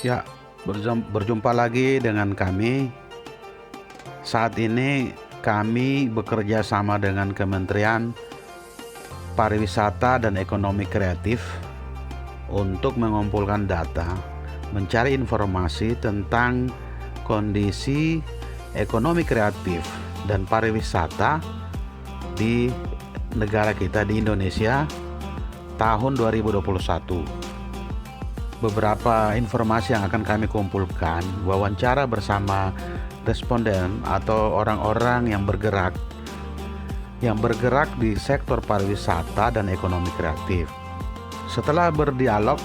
Ya, berjumpa lagi dengan kami. Saat ini kami bekerja sama dengan Kementerian Pariwisata dan Ekonomi Kreatif untuk mengumpulkan data, mencari informasi tentang kondisi ekonomi kreatif dan pariwisata di negara kita, di Indonesia tahun 2021. Beberapa informasi yang akan kami kumpulkan, wawancara bersama responden atau orang-orang yang bergerak di sektor pariwisata dan ekonomi kreatif. Setelah berdialog,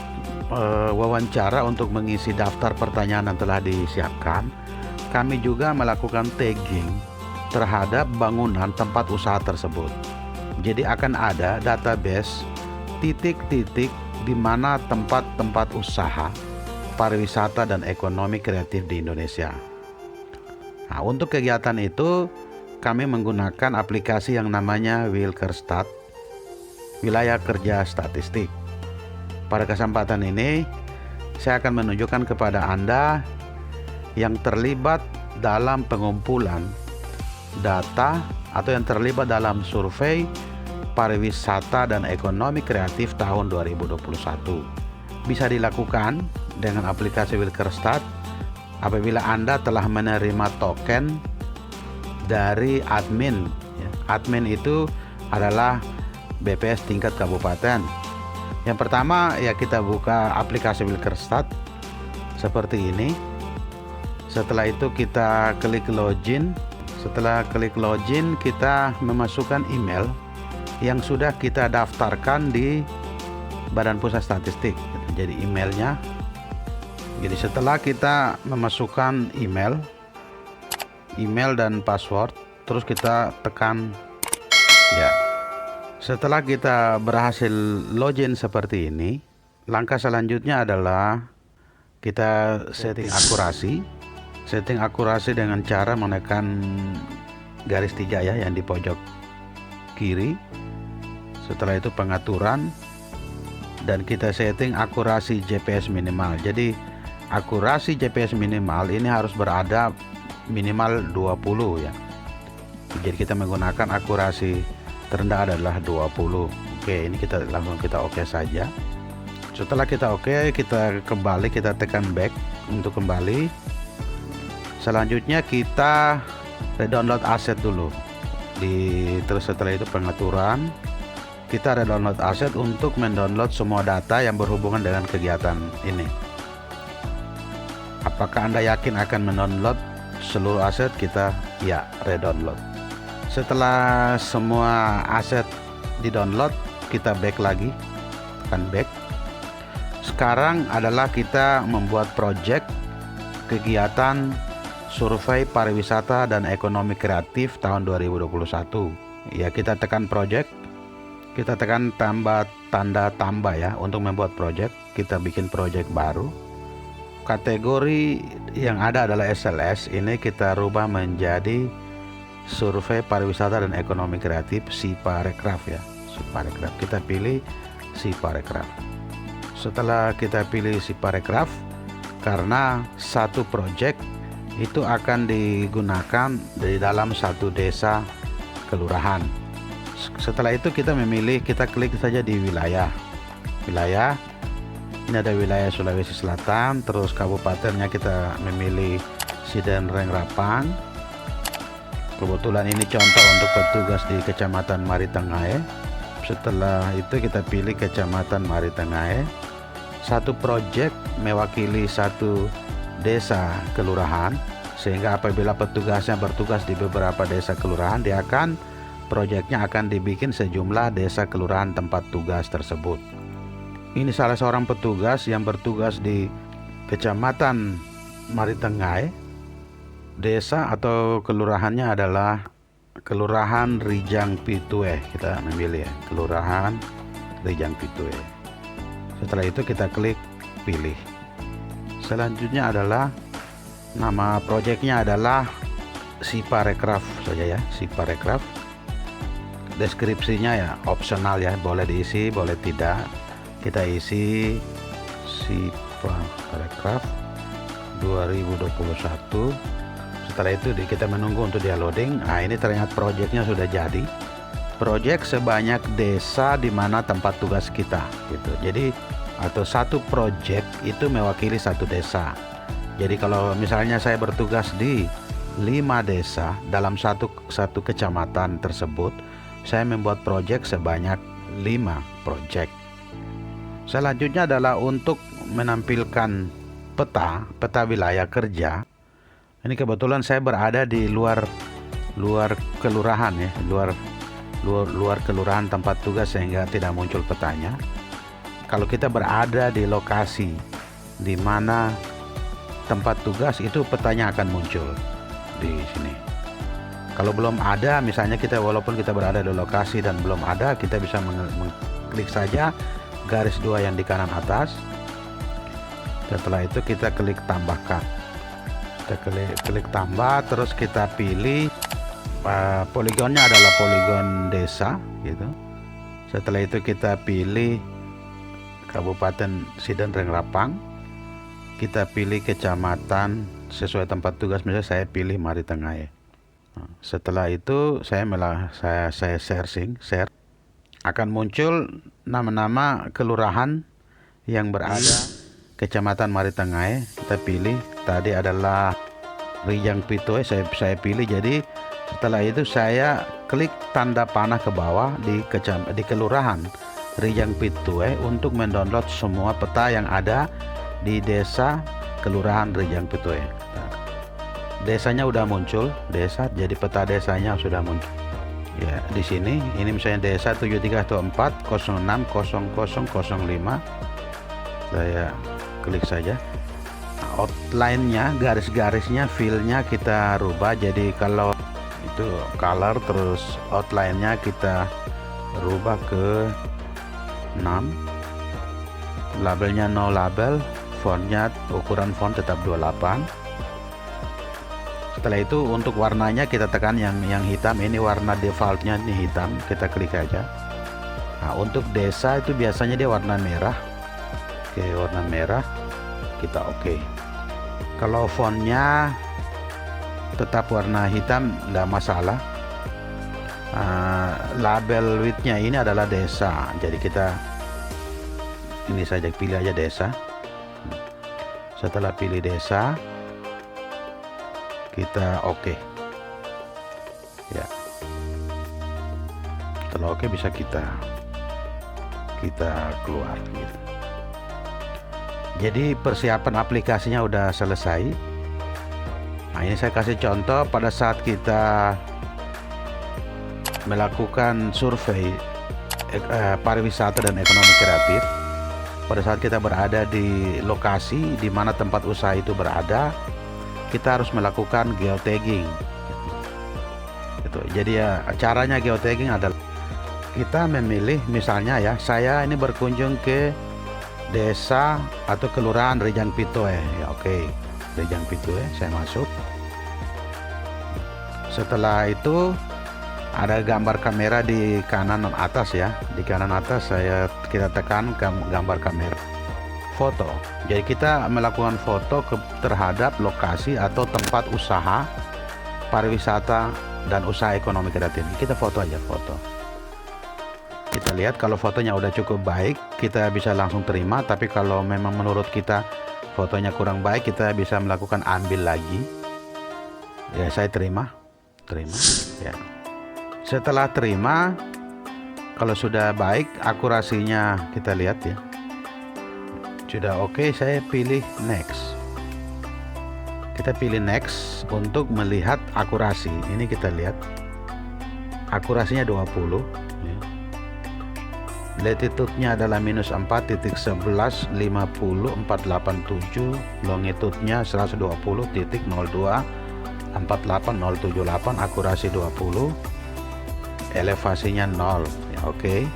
wawancara untuk mengisi daftar pertanyaan yang telah disiapkan, kami juga melakukan tagging terhadap bangunan tempat usaha tersebut. Jadi akan ada database titik-titik di mana tempat-tempat usaha pariwisata dan ekonomi kreatif di Indonesia. Nah, untuk kegiatan itu kami menggunakan aplikasi yang namanya Wilkerstat, Wilayah Kerja Statistik. Pada kesempatan ini saya akan menunjukkan kepada Anda yang terlibat dalam pengumpulan data atau yang terlibat dalam survei pariwisata dan ekonomi kreatif tahun 2021. Bisa dilakukan dengan aplikasi Wilkerstat apabila Anda telah menerima token dari admin. Admin itu adalah BPS tingkat kabupaten. Yang pertama ya, kita buka aplikasi Wilkerstat seperti ini. Setelah itu kita klik login. Setelah klik login, kita memasukkan email yang sudah kita daftarkan di Badan Pusat Statistik. Jadi emailnya. Jadi setelah kita memasukkan email dan password, terus kita tekan ya. Setelah kita berhasil login seperti ini, langkah selanjutnya adalah kita setting akurasi. Setting akurasi dengan cara menekan garis 3 ya, yang di pojok kiri. Setelah itu pengaturan, dan kita setting akurasi GPS minimal. Jadi akurasi GPS minimal ini harus berada minimal 20 ya. Jadi kita menggunakan akurasi terendah adalah 20. Oke, ini kita langsung oke saja. Setelah kita oke, kita kembali, kita tekan back untuk kembali. Selanjutnya kita redownload aset dulu. Terus setelah itu pengaturan, kita redownload aset untuk mendownload semua data yang berhubungan dengan kegiatan ini. Apakah Anda yakin akan mendownload seluruh aset? Kita ya, redownload. Setelah semua aset di-download, kita back lagi, tekan back. Sekarang adalah kita membuat project kegiatan survei pariwisata dan ekonomi kreatif tahun 2021. Ya, kita tekan project. Kita tekan tanda tambah ya untuk membuat project. Kita bikin project baru. Kategori yang ada adalah SLS. Ini kita rubah menjadi survei pariwisata dan ekonomi kreatif SIPAREKRAF ya. SIPAREKRAF. Kita pilih SIPAREKRAF. Setelah kita pilih SIPAREKRAF, karena satu project itu akan digunakan di dalam satu desa kelurahan. Setelah itu kita memilih, kita klik saja di wilayah. Ini ada wilayah Sulawesi Selatan, terus kabupatennya kita memilih Sidenrengrapang. Kebetulan ini contoh untuk petugas di Kecamatan Maritengae. Setelah itu kita pilih Kecamatan Maritengae. Satu project mewakili satu desa kelurahan, sehingga apabila petugasnya bertugas di beberapa desa kelurahan, proyeknya akan dibikin sejumlah desa kelurahan tempat tugas tersebut. Ini salah seorang petugas yang bertugas di Kecamatan Maritengae. Desa atau kelurahannya adalah Kelurahan Rijang Pitue. Kita memilih ya, Kelurahan Rijang Pitue. Setelah itu kita klik pilih. Selanjutnya adalah nama proyeknya adalah SIPAREKRAF saja ya, SIPAREKRAF. Deskripsinya ya opsional ya, boleh diisi boleh tidak. Kita isi SIPAREKRAF 2021. Setelah itu kita menunggu untuk dia loading. Nah, ini ternyata proyeknya sudah jadi. Proyek sebanyak desa di mana tempat tugas kita gitu. Jadi atau satu proyek itu mewakili satu desa. Jadi kalau misalnya saya bertugas di 5 desa dalam satu kecamatan tersebut, saya membuat proyek sebanyak 5 proyek. Selanjutnya adalah untuk menampilkan peta wilayah kerja. Ini kebetulan saya berada di luar kelurahan ya, luar kelurahan tempat tugas, sehingga tidak muncul petanya. Kalau kita berada di lokasi di mana tempat tugas, itu petanya akan muncul di sini. Kalau belum ada, misalnya walaupun kita berada di lokasi dan belum ada, kita bisa mengklik saja garis 2 yang di kanan atas. Setelah itu kita klik tambahkan. Kita klik tambah, terus kita pilih poligonnya adalah poligon desa gitu. Setelah itu kita pilih Kabupaten Sidenreng Rapang. Kita pilih kecamatan sesuai tempat tugas, misalnya saya pilih Maritengah. Nah, setelah itu saya share, akan muncul nama-nama kelurahan yang berada Kecamatan Maritengah. Kita pilih, tadi adalah Rijang Pitoe, saya pilih. Jadi setelah itu saya klik tanda panah ke bawah di kelurahan Rijang Pitoe untuk mendownload semua peta yang ada di desa kelurahan Rijang Pitoe. Desanya udah muncul, jadi peta desanya sudah muncul. Ya, di sini ini misalnya desa 7314 060005. Saya klik saja. Nah, outline-nya, garis-garisnya, fill-nya kita rubah. Jadi kalau itu color, terus outline-nya kita rubah ke 6. Labelnya no label, fontnya ukuran font tetap 28. Setelah itu untuk warnanya kita tekan yang hitam. Ini warna defaultnya ini hitam, kita klik aja. Nah, untuk desa itu biasanya dia warna merah. Oke, warna merah, kita oke. Kalau fontnya tetap warna hitam, enggak masalah. Label width-nya ini adalah desa, jadi kita ini saja, pilih aja desa. Setelah pilih desa, kita oke. Ya, setelah oke bisa kita keluar gitu. Jadi persiapan aplikasinya udah selesai. Nah, ini saya kasih contoh pada saat kita melakukan survei pariwisata dan ekonomi kreatif. Pada saat kita berada di lokasi di mana tempat usaha itu berada, kita harus melakukan geotagging. Gitu. Jadi ya caranya geotagging adalah kita memilih, misalnya ya, saya ini berkunjung ke desa atau kelurahan Rijang Pitoe. Ya, oke. Rijang Pitoe, saya masuk. Setelah itu ada gambar kamera di kanan atas ya. Di kanan atas kita tekan gambar kamera. Foto. Jadi kita melakukan foto terhadap lokasi atau tempat usaha pariwisata dan usaha ekonomi kreatif. Kita foto aja, foto. Kita lihat kalau fotonya udah cukup baik, kita bisa langsung terima. Tapi kalau memang menurut kita fotonya kurang baik, kita bisa melakukan ambil lagi. Ya, saya terima. Ya. Setelah terima, kalau sudah baik akurasinya, kita lihat ya. Sudah oke, saya pilih next. Kita pilih next untuk melihat akurasi. Ini kita lihat akurasinya 20 ya. Latitude-nya adalah -4.1150 487, longitude-nya 120.02 48078, akurasi 20, elevasinya 0 ya, oke.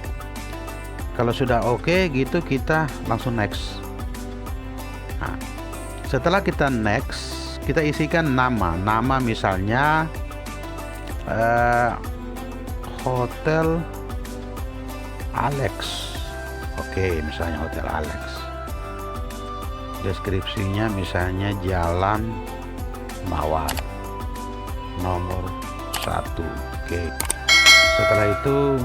Kalau sudah oke gitu, kita langsung next. Nah, setelah kita next, kita isikan nama misalnya Hotel Alex. Oke, misalnya Hotel Alex. Deskripsinya misalnya Jalan Mawar nomor 1. Oke. Setelah itu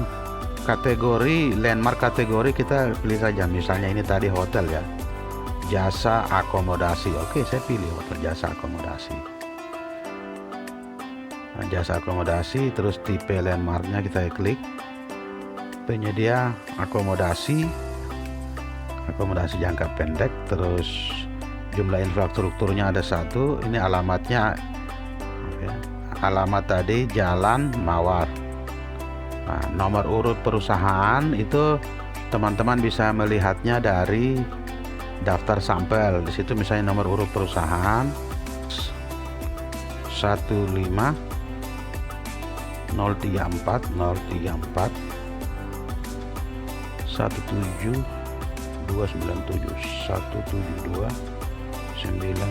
kategori landmark, kategori kita pilih saja, misalnya ini tadi hotel ya, jasa akomodasi. Oke, saya pilih hotel jasa akomodasi. Nah, jasa akomodasi, terus tipe landmarknya kita klik, penyedia akomodasi jangka pendek, terus jumlah infrastrukturnya ada 1, ini alamatnya, alamat tadi Jalan Mawar. Nah, nomor urut perusahaan itu teman-teman bisa melihatnya dari daftar sampel. Di situ misalnya nomor urut perusahaan 15 034 034 17 297 172 99.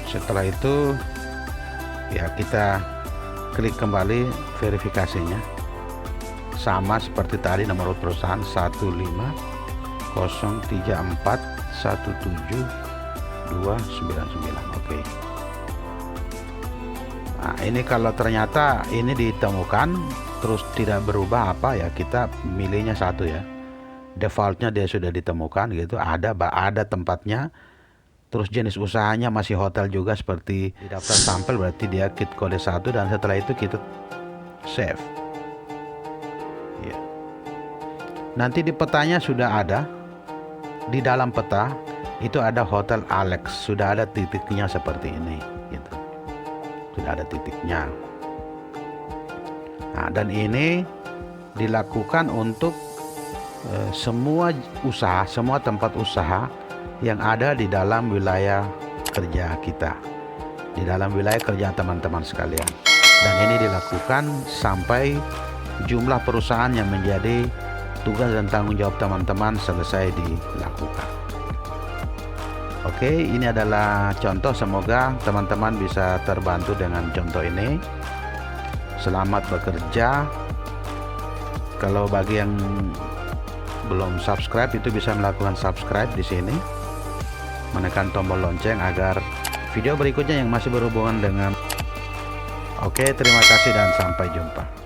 Setelah itu ya kita klik kembali verifikasinya, sama seperti tadi nomor urut perusahaan 15 034 17 299. Oke. Nah, ini kalau ternyata ini ditemukan terus tidak berubah apa ya, kita milihnya 1 ya. Defaultnya dia sudah ditemukan gitu, ada tempatnya, terus jenis usahanya masih hotel juga seperti di daftar sampel, berarti dia kit kode 1, dan setelah itu kita save ya. Nanti di petanya sudah ada, di dalam peta itu ada Hotel Alex, sudah ada titiknya seperti ini gitu, sudah ada titiknya. Nah, dan ini dilakukan untuk semua usaha, semua tempat usaha yang ada di dalam wilayah kerja kita, di dalam wilayah kerja teman-teman sekalian. Dan ini dilakukan sampai jumlah perusahaan yang menjadi tugas dan tanggung jawab teman-teman selesai dilakukan. Oke, ini adalah contoh, semoga teman-teman bisa terbantu dengan contoh ini. Selamat bekerja. Kalau bagi yang belum subscribe itu bisa melakukan subscribe di sini, menekan tombol lonceng agar video berikutnya yang masih berhubungan dengan. Oke, terima kasih dan sampai jumpa.